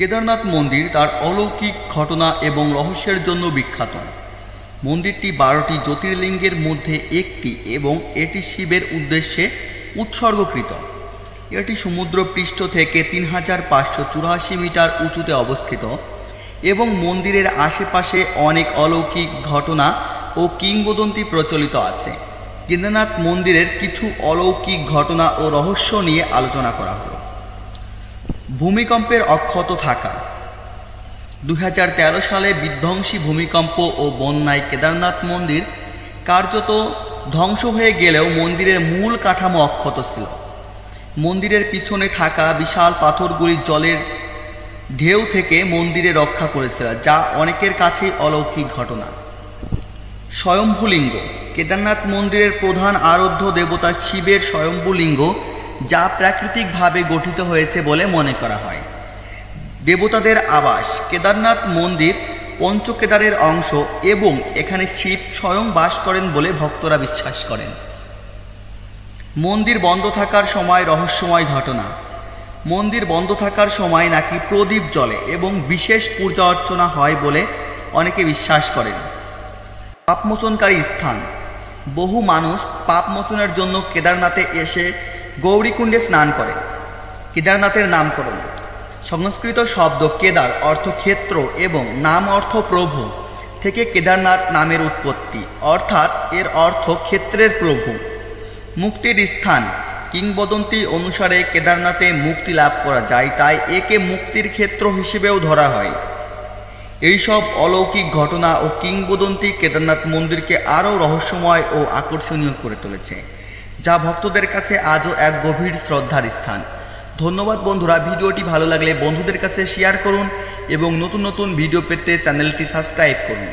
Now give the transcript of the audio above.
কেদারনাথ মন্দির তার অলৌকিক ঘটনা এবং রহস্যের জন্য বিখ্যাত। মন্দিরটি 12টি জ্যোতির্লিঙ্গের মধ্যে একটি এবং এটি শিবের উদ্দেশ্যে উৎসর্গকৃত। এটি সমুদ্রপৃষ্ঠ থেকে 3584 মিটার উঁচুতে অবস্থিত এবং মন্দিরের আশেপাশে অনেক অলৌকিক ঘটনা ও কিংবদন্তি প্রচলিত আছে। কেদারনাথ মন্দিরের কিছু অলৌকিক ঘটনা ও রহস্য নিয়ে আলোচনা করা হলো। ভূমিকম্পের অক্ষত থাকা। 2013 সালে বিধ্বংসী ভূমিকম্প ও বন্যায় কেদারনাথ মন্দির কার্যত ধ্বংস হয়ে গেলেও মন্দিরের মূল কাঠামো অক্ষত ছিল। মন্দিরের পিছনে থাকা বিশাল পাথরগুলি জলের ঢেউ থেকে মন্দিরে রক্ষা করেছিল, যা অনেকের কাছেই অলৌকিক ঘটনা। স্বয়ম্ভুলিঙ্গ। কেদারনাথ মন্দিরের প্রধান আরাধ্য দেবতা শিবের স্বয়ম্ভুলিঙ্গ, যা প্রাকৃতিকভাবে গঠিত হয়েছে বলে মনে করা হয়। দেবতাদের আবাস। কেদারনাথ মন্দির পঞ্চকেদারের অংশ এবং এখানে শিব স্বয়ং বাস করেন বলে ভক্তরা বিশ্বাস করেন। মন্দির বন্ধ থাকার সময় রহস্যময় ঘটনা। মন্দির বন্ধ থাকার সময় নাকি প্রদীপ জ্বলে এবং বিশেষ পূজা অর্চনা হয় বলে অনেকে বিশ্বাস করেন। পাপমোচনকারী স্থান। বহু মানুষ পাপমোচনের জন্য কেদারনাথে এসে গৌরীকুণ্ডে স্নান করে। কেদারনাথের নামকরণ। সংস্কৃত শব্দ কেদার অর্থ ক্ষেত্র এবং নাম অর্থ প্রভু থেকে কেদারনাথ নামের উৎপত্তি, অর্থাৎ এর অর্থ ক্ষেত্রের প্রভু। মুক্তির স্থান। কিংবদন্তি অনুসারে কেদারনাথে মুক্তি লাভ করা যায়, তাই একে মুক্তির ক্ষেত্র হিসেবেও ধরা হয়। এইসব অলৌকিক ঘটনা ও কিংবদন্তি কেদারনাথ মন্দিরকে আরও রহস্যময় ও আকর্ষণীয় করে তুলেছে, যা ভক্তদের কাছে আজও এক গভীর শ্রদ্ধার স্থান। ধন্যবাদ বন্ধুরা, ভিডিওটি ভালো লাগলে বন্ধুদের কাছে শেয়ার করুন এবং নতুন নতুন ভিডিও পেতে চ্যানেলটি সাবস্ক্রাইব করুন।